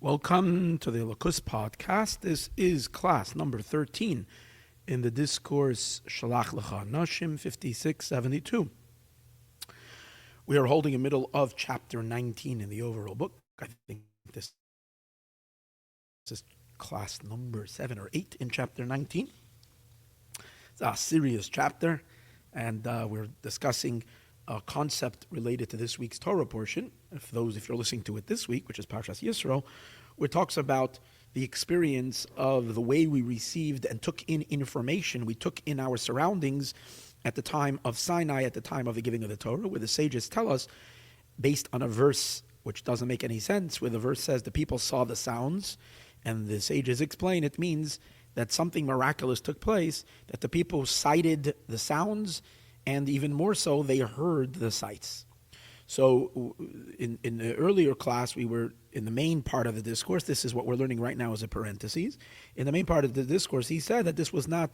Welcome to the Lakus podcast. This is class number 13 in the discourse Shalach Lecha Anashim 5672. We are holding in the middle of chapter 19 in the overall book. I think this is class number 7 or 8 in chapter 19. It's a serious chapter, and we're discussing a concept related to this week's Torah portion. If you're listening to it this week, which is Parshas Yisroel, where it talks about the experience of the way we received and took in information, we took in our surroundings at the time of Sinai, at the time of the giving of the Torah, where the sages tell us, based on a verse which doesn't make any sense, where the verse says the people saw the sounds, and the sages explain it means that something miraculous took place, that the people sighted the sounds, and even more so, they heard the sights. So in the earlier class, we were in the main part of the discourse. This is what we're learning right now as a parenthesis. In the main part of the discourse, he said that this was not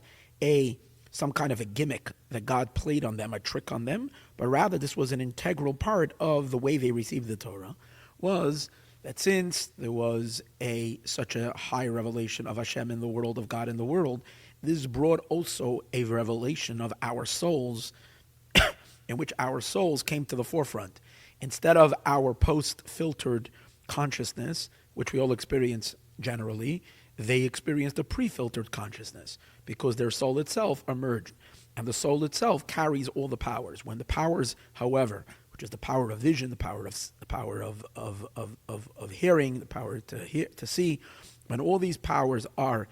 some kind of a gimmick that God played on them, a trick on them, but rather this was an integral part of the way they received the Torah, was that since there was such a high revelation of Hashem in the world, of God in the world, this brought also a revelation of our souls, in which our souls came to the forefront. Instead of our post-filtered consciousness, which we all experience generally, they experienced a pre-filtered consciousness because their soul itself emerged. And the soul itself carries all the powers. When the powers, however, which is the power of vision, the power of hearing, the power to see, when all these powers are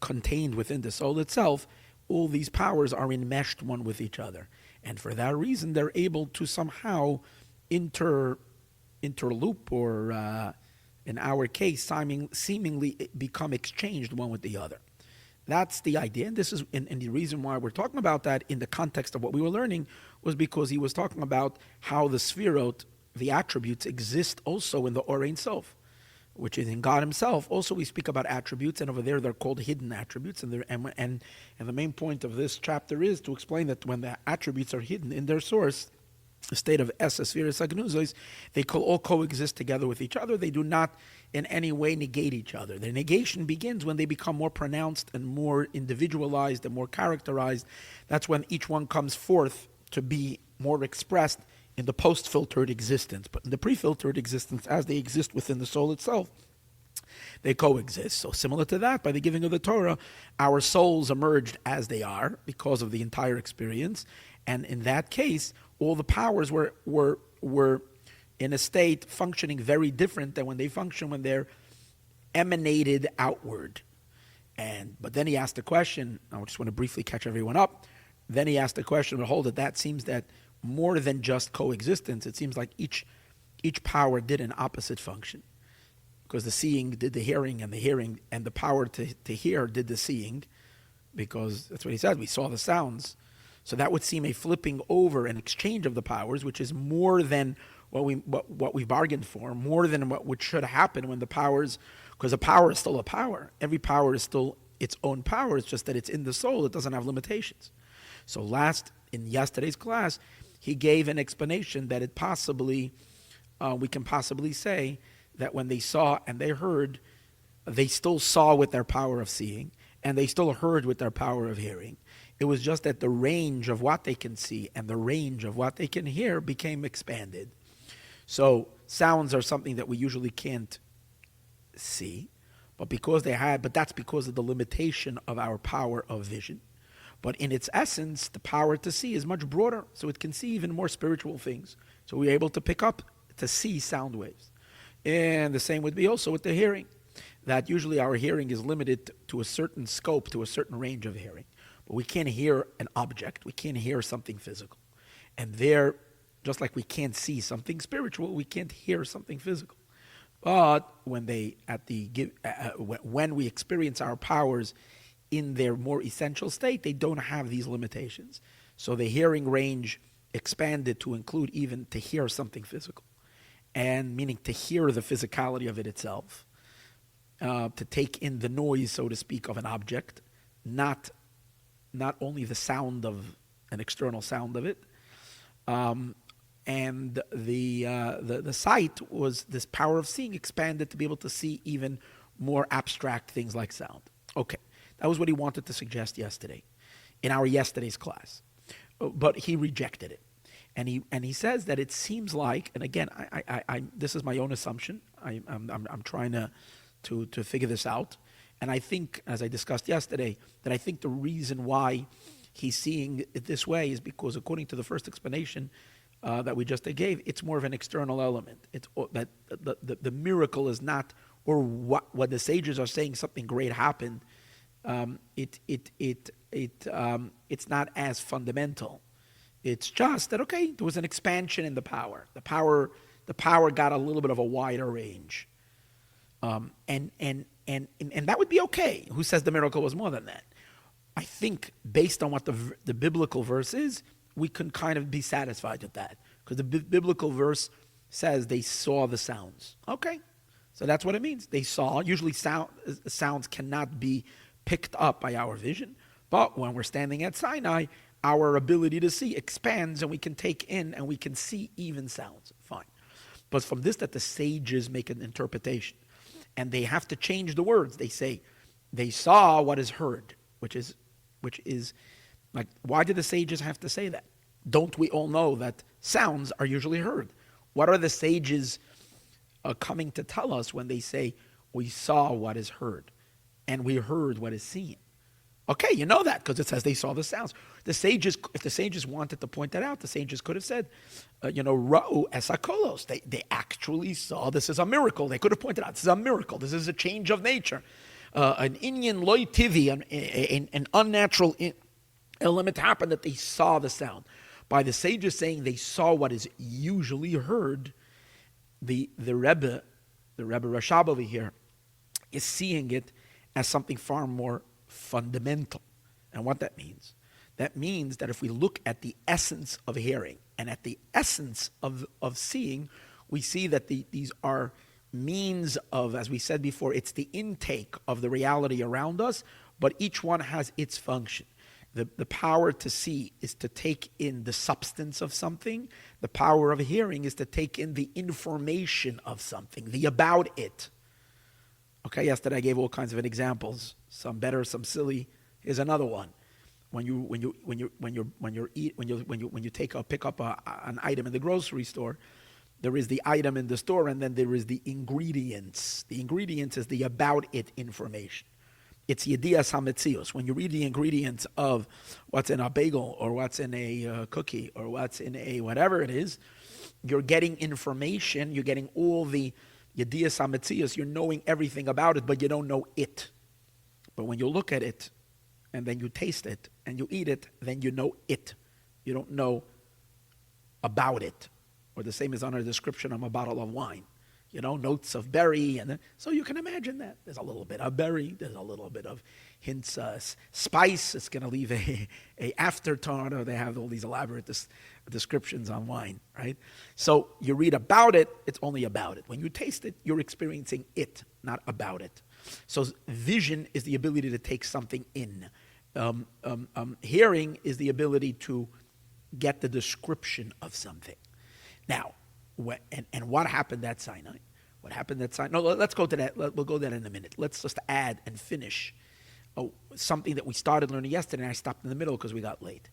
contained within the soul itself, all these powers are enmeshed one with each other. And for that reason, they're able to somehow interloop, or in our case, seemingly become exchanged one with the other. That's the idea. And this is, and the reason why we're talking about that in the context of what we were learning was because he was talking about how the sphirot, the attributes, exist also in the Or Ein Sof, which is in God Himself. Also, we speak about attributes, and over there they're called hidden attributes. And the main point of this chapter is to explain that when the attributes are hidden in their source, the state of Esa, Spheres, Agnuzos, they all coexist together with each other. They do not in any way negate each other. Their negation begins when they become more pronounced and more individualized and more characterized. That's when each one comes forth to be more expressed in the post-filtered existence. But in the pre-filtered existence, as they exist within the soul itself, they coexist. So similar to that, by the giving of the Torah, our souls emerged as they are because of the entire experience. And in that case, all the powers were in a state functioning very different than when they function when they're emanated outward. But then he asked the question, I just want to briefly catch everyone up. Then he asked the question, but hold it, that seems that more than just coexistence, it seems like each power did an opposite function. Because the seeing did the hearing, and the power to hear did the seeing, because that's what he said, we saw the sounds. So that would seem a flipping over, an exchange of the powers, which is more than what we bargained for, more than what should happen when the powers, because a power is still a power. Every power is still its own power. It's just that it's in the soul. It doesn't have limitations. So in yesterday's class, he gave an explanation that we can possibly say that when they saw and they heard, they still saw with their power of seeing, and they still heard with their power of hearing. It was just that the range of what they can see and the range of what they can hear became expanded. So sounds are something that we usually can't see, but that's because of the limitation of our power of vision. But in its essence, the power to see is much broader, so it can see even more spiritual things. So we're able to see sound waves. And the same would be also with the hearing, that usually our hearing is limited to a certain scope, to a certain range of hearing. But we can't hear an object, we can't hear something physical. And there, just like we can't see something spiritual, we can't hear something physical. But when we experience our powers in their more essential state, they don't have these limitations. So the hearing range expanded to include even to hear something physical, and meaning to hear the physicality of it itself, to take in the noise, so to speak, of an object, not only the sound of an external sound of it, and the sight was this power of seeing expanded to be able to see even more abstract things like sound. Okay, that was what he wanted to suggest yesterday, in our yesterday's class, but he rejected it, and he says that it seems like, and again, I this is my own assumption. I'm trying to figure this out, and I think, as I discussed yesterday, that I think the reason why he's seeing it this way is because, according to the first explanation that we just gave, it's more of an external element. It's that the miracle is not, or what the sages are saying, something great happened. It's not as fundamental. It's just that, okay, there was an expansion in the power. The power got a little bit of a wider range, and that would be okay. Who says the miracle was more than that? I think, based on what the biblical verse is, we can kind of be satisfied with that, because the biblical verse says they saw the sounds. Okay, so that's what it means. They saw. Usually sounds cannot be picked up by our vision, but when we're standing at Sinai, our ability to see expands, and we can take in and we can see even sounds. Fine. But from this, that the sages make an interpretation, and they have to change the words. They say they saw what is heard, which is like, why do the sages have to say that? Don't we all know that sounds are usually heard? What are the sages coming to tell us when they say we saw what is heard and we heard what is seen? Okay, you know that because it says they saw the sounds. The sages, if the sages wanted to point that out, the sages could have said, Ra'u esakolos. They actually saw this is a miracle. They could have pointed out this is a miracle. This is a change of nature. An Inyan loy tivi, an unnatural element happened, that they saw the sound. By the sages saying they saw what is usually heard, the Rebbe Rashab over here is seeing it as something far more fundamental. And what that means that if we look at the essence of hearing and at the essence of seeing, we see that these are means of, as we said before, it's the intake of the reality around us, but each one has its function. The power to see is to take in the substance of something. The power of hearing is to take in the information of something, the about it. Okay, yesterday I gave all kinds of examples, some better, some silly. Here's another one. When you pick up an item in the grocery store, there is the item in the store, and then there is the ingredients. The ingredients is the about it information. It's yedias hametzios. When you read the ingredients of what's in a bagel or what's in a cookie or what's in a whatever it is, you're getting information. You're getting all the yedias hametzios. You're knowing everything about it, but you don't know it. But when you look at it, and then you taste it, and you eat it, then you know it. You don't know about it. Or the same as on a description of a bottle of wine. Notes of berry, and so you can imagine that. There's a little bit of berry, there's a little bit of hints, spice. It's going to leave a afterthought, or they have all these elaborate descriptions on wine, right? So you read about it, it's only about it. When you taste it, you're experiencing it, not about it. So vision is the ability to take something in. Hearing is the ability to get the description of something. Now, what happened at Sinai? What happened at Sinai? No, let's go to that. We'll go to that in a minute. Let's just add and finish something that we started learning yesterday, and I stopped in the middle because we got late.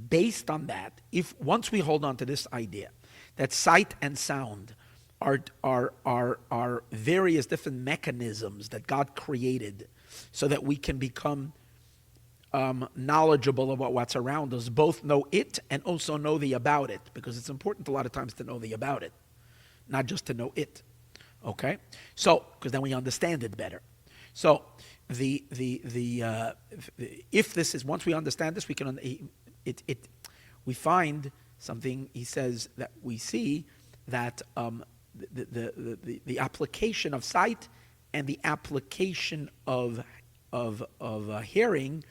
Based on that, once we hold on to this idea that sight and sound are various different mechanisms that God created so that we can become knowledgeable about what's around us, both know it and also know the about it, because it's important a lot of times to know the about it, not just to know it. Okay, so because then we understand it better. So if this is, once we understand this, we can we find something. He says that we see that the application of sight and the application of hearing.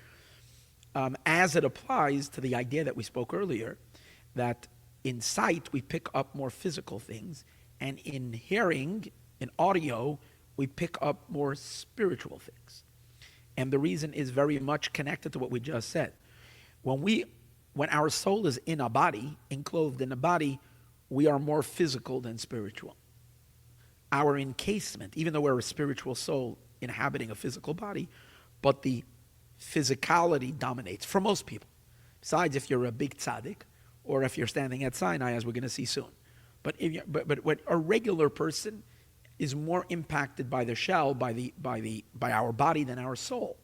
As it applies to the idea that we spoke earlier, that in sight we pick up more physical things, and in hearing, in audio, we pick up more spiritual things. And the reason is very much connected to what we just said. When our soul is in a body, enclosed in a body, we are more physical than spiritual. Our encasement, even though we're a spiritual soul inhabiting a physical body, but the physicality dominates for most people. Besides, if you're a big tzaddik, or if you're standing at Sinai, as we're going to see soon. But what a regular person is more impacted by the shell, by our body than our soul,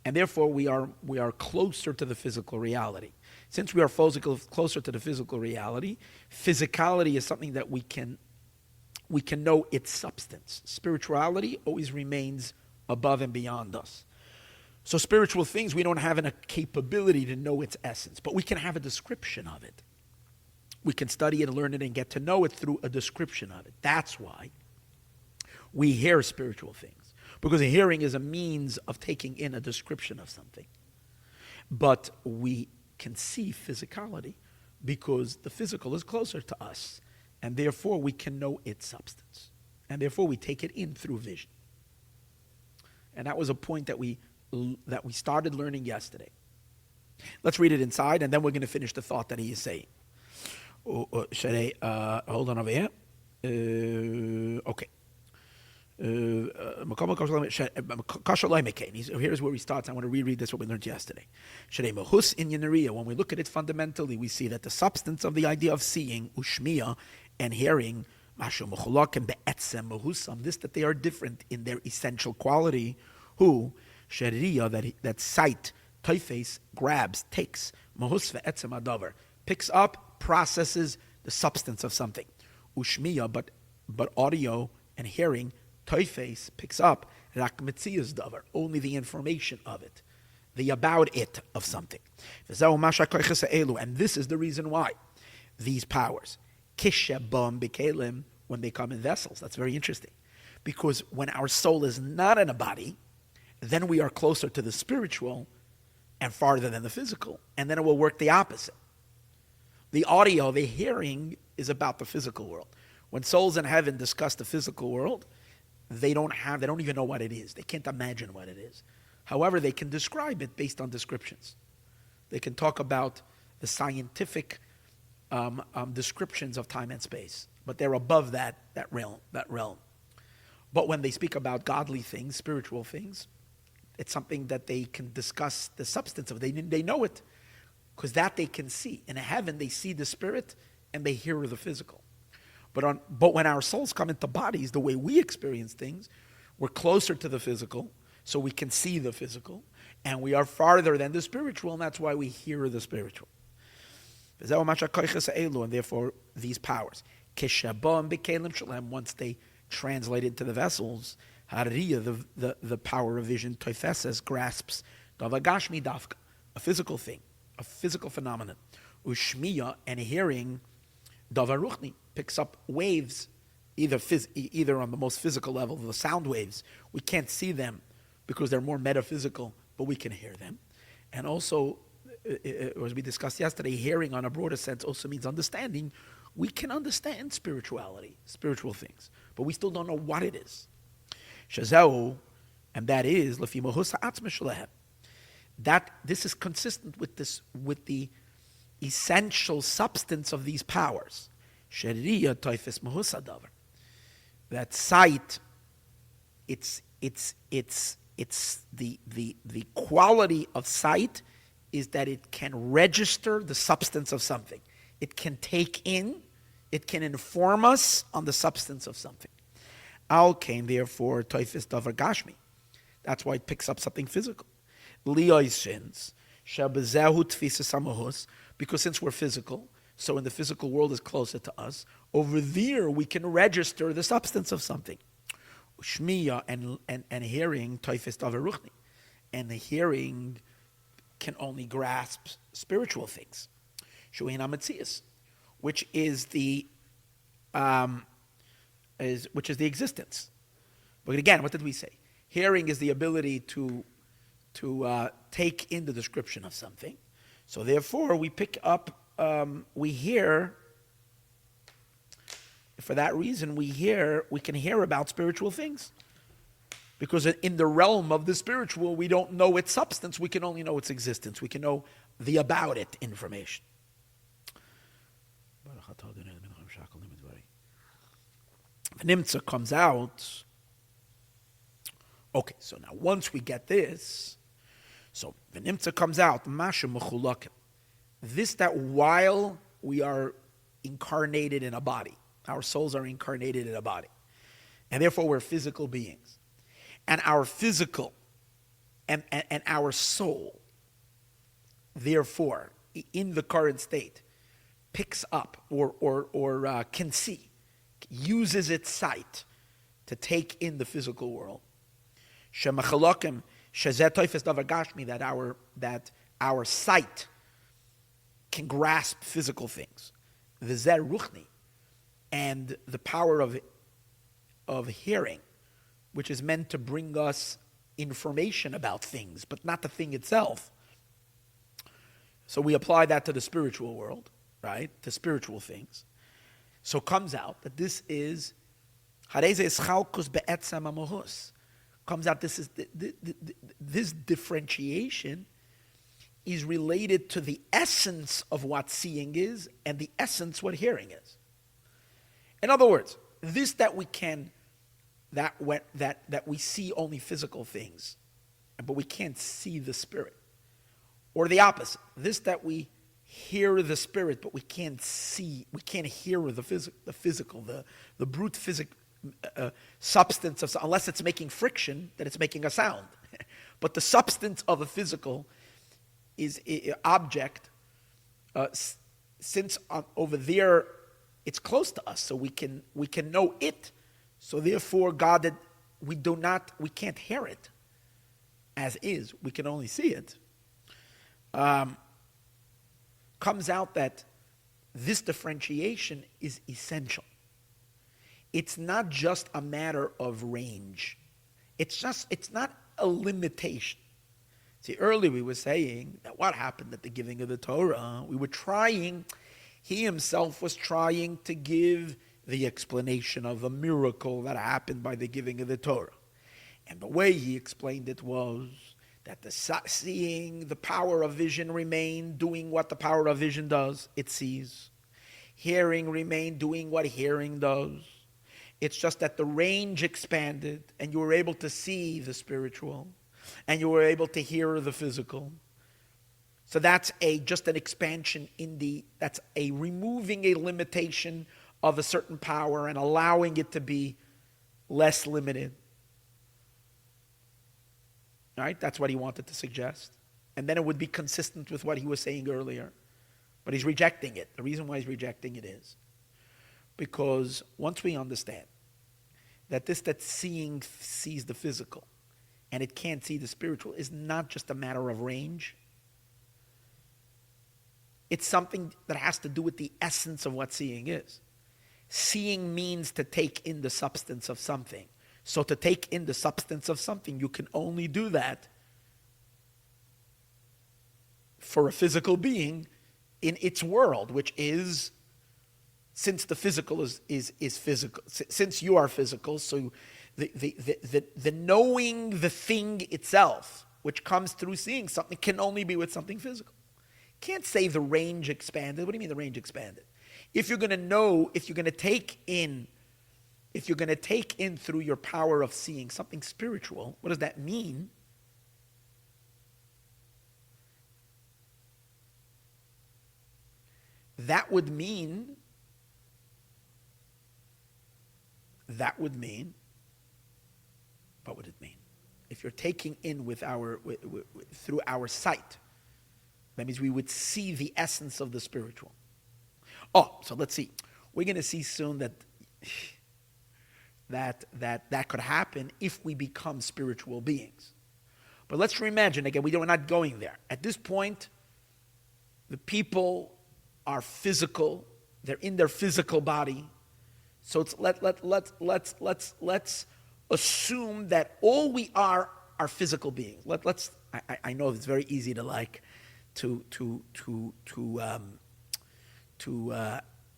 and therefore we are closer to the physical reality. Since we are closer to the physical reality, physicality is something that we can know its substance. Spirituality always remains above and beyond us. So spiritual things, we don't have a capability to know its essence, but we can have a description of it. We can study it and learn it and get to know it through a description of it. That's why we hear spiritual things, because a hearing is a means of taking in a description of something. But we can see physicality because the physical is closer to us, and therefore we can know its substance. And therefore we take it in through vision. And that was a point that we started learning yesterday. Let's read it inside, and then we're going to finish the thought that he is saying. Hold on over here. Okay. Here's where he starts. I want to reread this, what we learned yesterday. When we look at it fundamentally, we see that the substance of the idea of seeing, ushmiya, and hearing, this that they are different in their essential quality, that sight, toifes, grabs, takes, picks up, processes the substance of something. Ushmiya, but audio and hearing, toifes, picks up, only the information of it, the about it of something. And this is the reason why these powers, when they come in vessels, that's very interesting. Because when our soul is not in a body, then we are closer to the spiritual and farther than the physical. And then it will work the opposite. The audio, the hearing, is about the physical world. When souls in heaven discuss the physical world, they don't even know what it is. They can't imagine what it is. However, they can describe it based on descriptions. They can talk about the scientific descriptions of time and space, but they're above that realm. But when they speak about godly things, spiritual things, it's something that they can discuss the substance of. They know it, because that they can see. In heaven, they see the spirit and they hear the physical. But when our souls come into bodies, the way we experience things, we're closer to the physical, so we can see the physical, and we are farther than the spiritual, and that's why we hear the spiritual. And therefore, these powers, once they translate into the vessels, the power of vision, toifeses, grasps, a physical thing, a physical phenomenon. Ushmiya, and hearing, davaruchni, picks up waves, either on the most physical level, the sound waves. We can't see them because they're more metaphysical, but we can hear them. And also, as we discussed yesterday, hearing on a broader sense also means understanding. We can understand spirituality, spiritual things, but we still don't know what it is. Shazau, and that is that this is consistent with the essential substance of these powers. That sight, it's the quality of sight is that it can register the substance of something. It can take in, it can inform us on the substance of something. Al came therefore toifis davar gashmi. That's why it picks up something physical. Liyoisins shabezehu tfisas samahus, because since we're physical, so in the physical world is closer to us. Over there, we can register the substance of something. Shmiya and hearing toifis davar ruchni, and the hearing can only grasp spiritual things. Shuhin ametzias, which is the existence. But again, what did we say? Hearing is the ability to take in the description of something. So therefore, we pick up, we hear. For that reason, we can hear about spiritual things. Because in the realm of the spiritual, we don't know its substance, we can only know its existence. We can know the about it information. V'nimtza comes out. Okay, so now once we get this, so v'nimtza comes out, masha mechulakim. This that while we are incarnated in a body, our souls are incarnated in a body, and therefore we're physical beings, and our physical and our soul, therefore, in the current state, picks up or can see, uses its sight to take in the physical world. Shemachalokim shezeh toifes davar gashmi, that our sight can grasp physical things. V'zeh ruchni, and the power of hearing, which is meant to bring us information about things, but not the thing itself. So we apply that to the spiritual world, right? To spiritual things. So comes out that this is comes out this is this differentiation is related to the essence of what seeing is and the essence what hearing is. In other words, this that we can that we see only physical things, but we can't see the spirit. Or the opposite. This that we hear the spirit, but we can't hear the physical, the brute substance of, unless it's making friction, that it's making a sound. But the substance of a physical is object, since over there it's close to us, so we can know it. So therefore, God, we can't hear it as is. We can only see it. Comes out that this differentiation is essential. It's not just a matter of range. It's not a limitation. See, earlier we were saying that what happened at the giving of the Torah, he himself was trying to give the explanation of a miracle that happened by the giving of the Torah. And the way he explained it was that seeing, the power of vision remained doing what the power of vision does, it sees. Hearing remained doing what hearing does. It's just that the range expanded and you were able to see the spiritual and you were able to hear the physical. So that's just an expansion that's a removing a limitation of a certain power and allowing it to be less limited. Right? That's what he wanted to suggest. And then it would be consistent with what he was saying earlier. But he's rejecting it. The reason why he's rejecting it is because once we understand that that seeing sees the physical and it can't see the spiritual is not just a matter of range. It's something that has to do with the essence of what seeing is. Seeing means to take in the substance of something. So to take in the substance of something, you can only do that for a physical being in its world, which is, since the physical is physical, since you are physical, so the knowing the thing itself, which comes through seeing something, can only be with something physical. Can't say the range expanded. What do you mean the range expanded? If you're going to take in through your power of seeing something spiritual, what does that mean? That would mean, what would it mean? If you're taking in through our sight, that means we would see the essence of the spiritual. Oh, so let's see. We're going to see soon that could happen if we become spiritual beings. But let's imagine, again, we're not going there. At this point, the people are physical. They're in their physical body. So let's assume that all we are physical beings. I know it's very easy to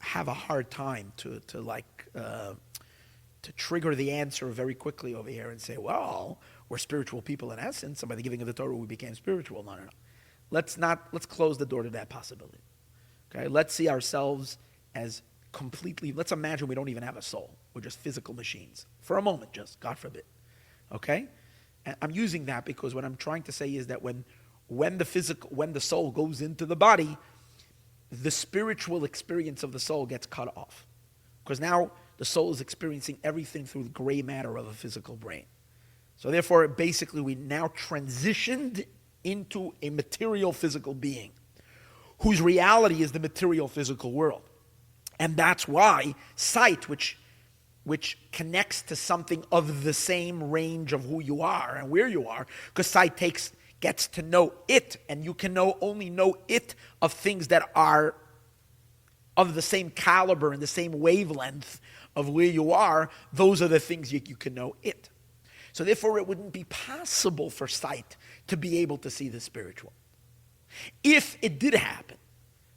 have a hard time to trigger the answer very quickly over here and say, well, we're spiritual people in essence, and by the giving of the Torah we became spiritual. No. Let's close the door to that possibility. Okay, let's see ourselves as completely, let's imagine we don't even have a soul. We're just physical machines. For a moment, just, God forbid. Okay? And I'm using that because what I'm trying to say is that when the soul goes into the body, the spiritual experience of the soul gets cut off. Because now the soul is experiencing everything through the gray matter of a physical brain. So therefore, basically, we now transitioned into a material physical being whose reality is the material physical world. And that's why sight, which connects to something of the same range of who you are and where you are, because sight gets to know it, and you can only know it of things that are of the same caliber and the same wavelength of where you are. Those are the things you can know it. So therefore, it wouldn't be possible for sight to be able to see the spiritual. If it did happen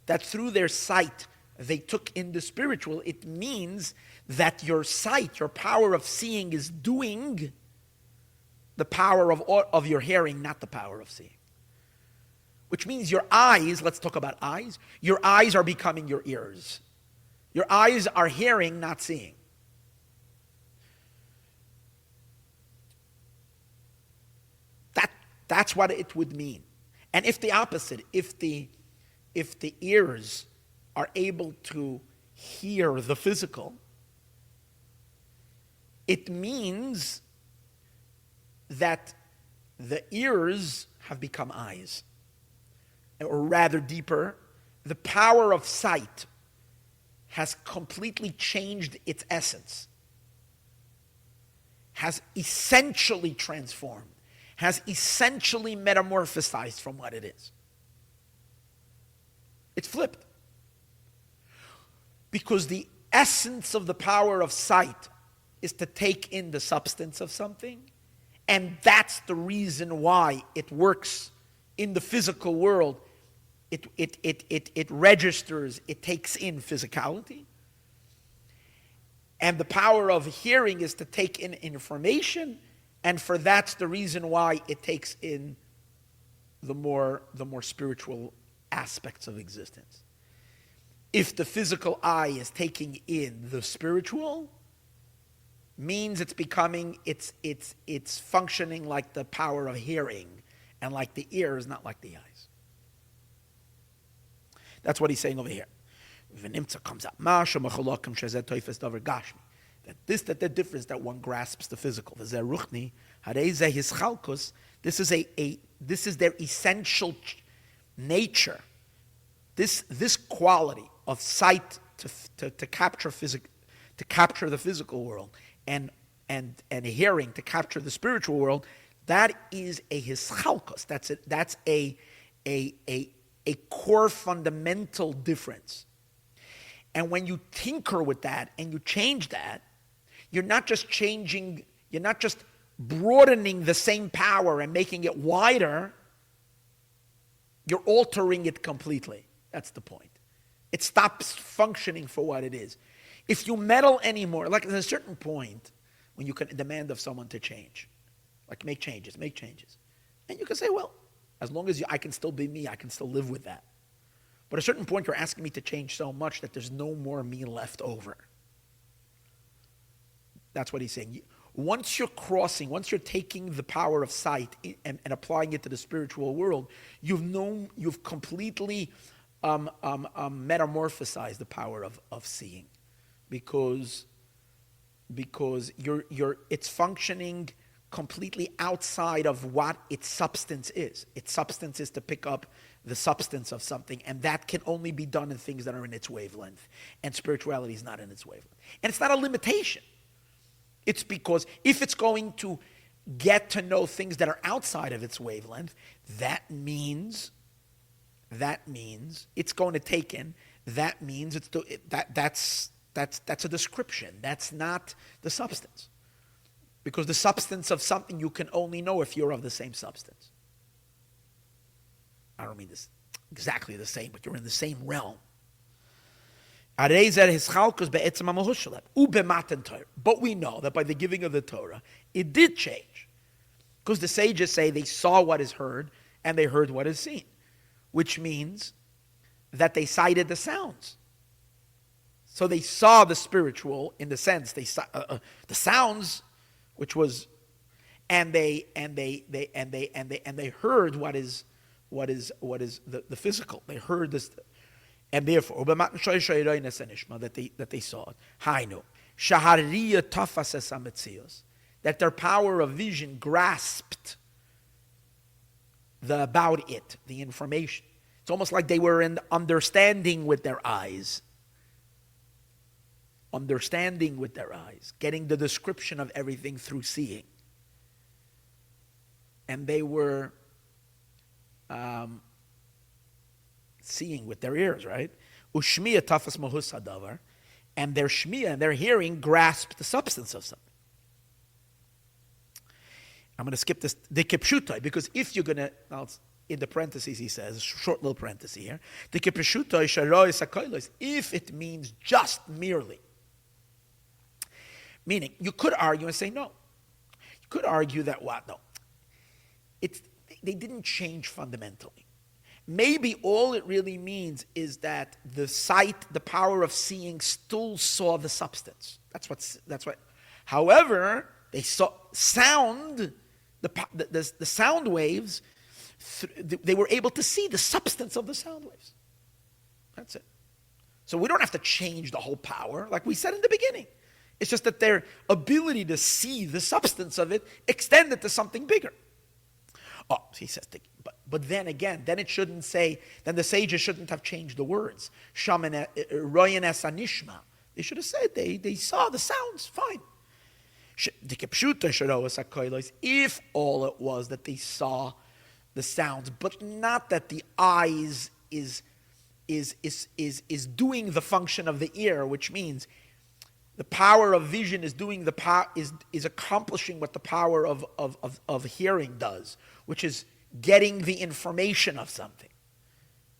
that through their sight they took in the spiritual, it means that your sight, your power of seeing, is doing the power of your hearing, not the power of seeing. Which means your eyes, let's talk about eyes, your eyes are becoming your ears. Your eyes are hearing, not seeing. That's what it would mean. And if the opposite, if the ears are able to hear the physical, it means that the ears have become eyes. Or rather deeper, the power of sight has completely changed its essence, has essentially transformed, has essentially metamorphosized from what it is. It's flipped. Because the essence of the power of sight is to take in the substance of something, and that's the reason why it works in the physical world. It registers, it takes in physicality. And the power of hearing is to take in information, and for that's the reason why it takes in the more spiritual aspects of existence. If the physical eye is taking in the spiritual, means it's becoming, it's functioning like the power of hearing, and like the ears, not like the eyes. That's what he's saying over here. V'nimtza comes out. That the difference that one grasps the physical. This is their essential nature. This quality of sight to capture the physical world, and hearing to capture the spiritual world, that is a hischalkos. That's a core fundamental difference. And when you tinker with that and you change that, you're not just broadening the same power and making it wider, you're altering it completely. That's the point. It stops functioning for what it is. If you meddle anymore, like at a certain point when you can demand of someone to change, like make changes. And you can say, well, as long as I can still be me, I can still live with that. But at a certain point, you're asking me to change so much that there's no more me left over. That's what he's saying. Once you're taking the power of sight and applying it to the spiritual world, you've completely metamorphosized the power of seeing, because it's functioning completely outside of what its substance is. Its substance is to pick up the substance of something, and that can only be done in things that are in its wavelength. And spirituality is not in its wavelength. And it's not a limitation. It's because if it's going to get to know things that are outside of its wavelength, that means it's going to take in. That means that's a description. That's not the substance. Because the substance of something you can only know if you're of the same substance. I don't mean this exactly the same, but you're in the same realm. But we know that by the giving of the Torah, it did change. Because the sages say they saw what is heard and they heard what is seen. Which means that they cited the sounds. So they saw the spiritual in the sense they saw the sounds, which was, and they heard what is the physical. They heard this, and therefore that they saw it. Hainu shahariya tafases ametzios, that their power of vision grasped the about it, the information. It's almost like they were in understanding with their eyes. Understanding with their eyes, getting the description of everything through seeing. And they were seeing with their ears, right? Ushmiya tafas mahus hadavar, and their shmiya and their hearing grasped the substance of something. I'm going to skip this, the kipshutai, because if you're going to, in the parentheses he says, short little parenthesis here, the kipshutai sharoy sakoilos, if it means just merely. Meaning, you could argue and say no. You could argue that what? No. They didn't change fundamentally. Maybe all it really means is that the sight, the power of seeing, still saw the substance. That's what. However, they saw sound, the sound waves. They were able to see the substance of the sound waves. That's it. So we don't have to change the whole power, like we said in the beginning. It's just that their ability to see the substance of it extended to something bigger. Oh, he says, but then again, then it shouldn't say, then the sages shouldn't have changed the words. Shaman Royan es Anishma. They should have said they saw the sounds, fine. If all it was that they saw the sounds, but not that the eyes is doing the function of the ear, which means the power of vision is doing is accomplishing what the power of hearing does, which is getting the information of something.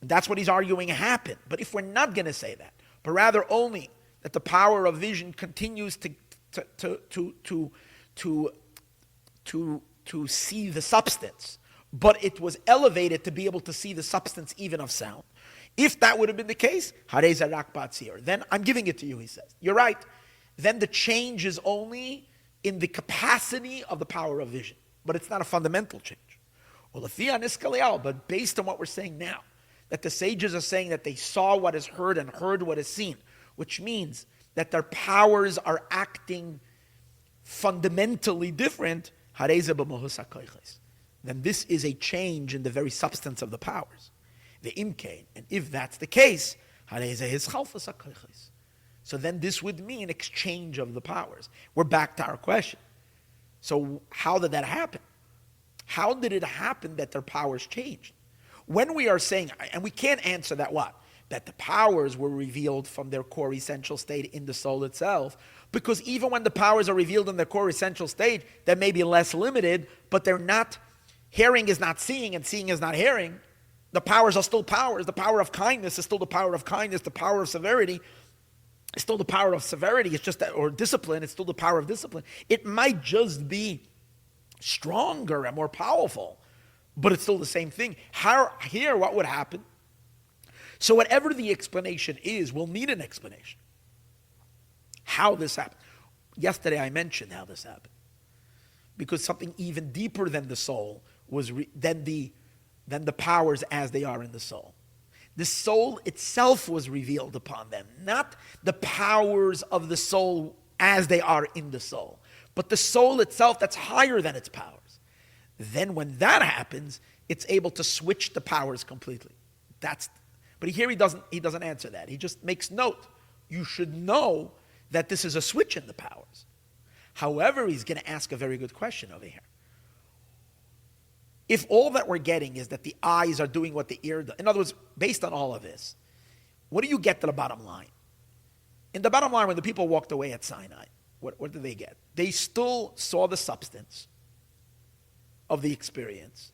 And that's what he's arguing happened. But if we're not going to say that, but rather only that the power of vision continues to see the substance, but it was elevated to be able to see the substance even of sound. If that would have been the case, then I'm giving it to you, he says. You're right. Then the change is only in the capacity of the power of vision. But it's not a fundamental change. But based on what we're saying now, that the sages are saying that they saw what is heard and heard what is seen, which means that their powers are acting fundamentally different, then this is a change in the very substance of the powers. The imkain, and if that's the case, so then this would mean exchange of the powers. We're back to our question. So how did that happen? How did it happen that their powers changed? When we are saying, and we can't answer that what? That the powers were revealed from their core essential state in the soul itself, because even when the powers are revealed in their core essential state, they may be less limited, but they're not, hearing is not seeing and seeing is not hearing. The powers are still powers. The power of kindness is still the power of kindness. The power of severity is still the power of severity. It's just that, or discipline, it's still the power of discipline. It might just be stronger and more powerful, but it's still the same thing. Here, what would happen? So whatever the explanation is, we'll need an explanation. How this happened. Yesterday I mentioned how this happened. Because something even deeper than the soul was than the powers as they are in the soul. The soul itself was revealed upon them, not the powers of the soul as they are in the soul, but the soul itself that's higher than its powers. Then when that happens, it's able to switch the powers completely. But here he doesn't answer that. He just makes note. You should know that this is a switch in the powers. However, he's going to ask a very good question over here. If all that we're getting is that the eyes are doing what the ear does, in other words, based on all of this, what do you get to the bottom line? In the bottom line, when the people walked away at Sinai, what did they get? They still saw the substance of the experience.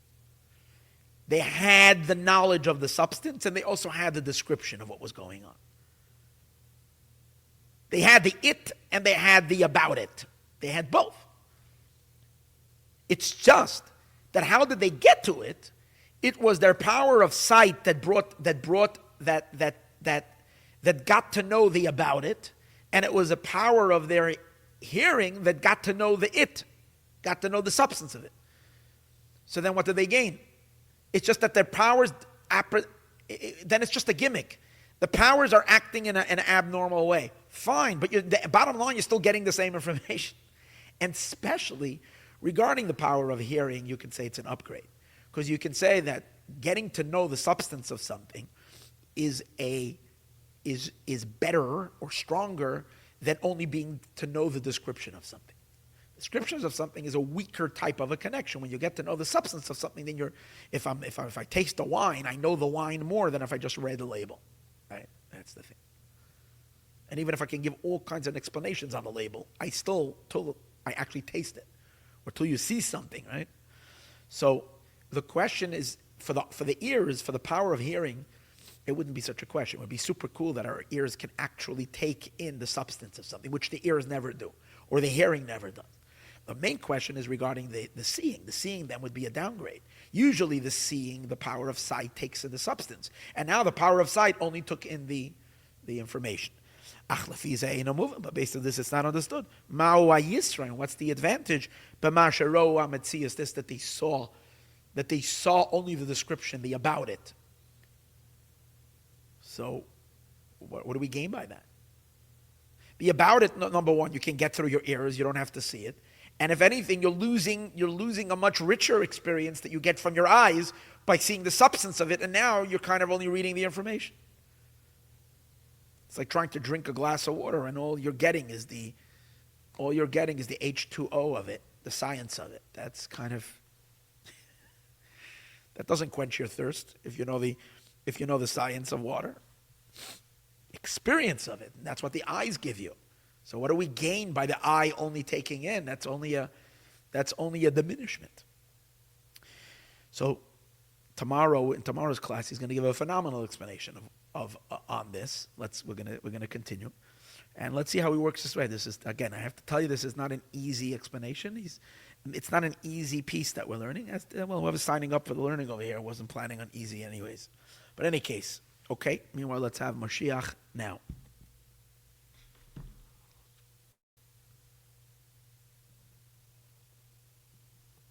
They had the knowledge of the substance, and they also had the description of what was going on. They had the it, and they had the about it. They had both. It's just that how did they get to it? It was their power of sight that brought that got to know the about it, and it was a power of their hearing that got to know the it, got to know the substance of it. So then what did they gain? It's just that their powers, then it's just a gimmick. The powers are acting in an abnormal way. Fine, but the bottom line, you're still getting the same information. And especially regarding the power of hearing, you can say it's an upgrade. Because you can say that getting to know the substance of something is better or stronger than only being to know the description of something. Descriptions of something is a weaker type of a connection. When you get to know the substance of something, then if I taste the wine, I know the wine more than if I just read the label. Right? That's the thing. And even if I can give all kinds of explanations on the label, I still, till I actually taste it, or till you see something, right? So the question is, for the ears, for the power of hearing, it wouldn't be such a question. It would be super cool that our ears can actually take in the substance of something, which the ears never do, or the hearing never does. The main question is regarding the seeing. The seeing then would be a downgrade. Usually the seeing, the power of sight, takes in the substance. And now the power of sight only took in the information. But based on this, it's not understood. Yisroel, what's the advantage? This that they saw only the description, the about it. So what do we gain by that? The about it, number one, you can get through your ears, you don't have to see it. And if anything, you're losing a much richer experience that you get from your eyes by seeing the substance of it, and now you're kind of only reading the information. It's like trying to drink a glass of water, and all you're getting is the H2O of it, the science of it. That's kind of that doesn't quench your thirst if you know the science of water. Experience of it. And that's what the eyes give you. So what do we gain by the eye only taking in? That's only a diminishment. So in tomorrow's class, he's going to give a phenomenal explanation on this. We're going to continue, and let's see how he works this way. This is, again, I have to tell you, this is not an easy explanation. It's not an easy piece that we're learning. Whoever's signing up for the learning over here wasn't planning on easy anyways. But in any case, okay. Meanwhile, let's have Mashiach now.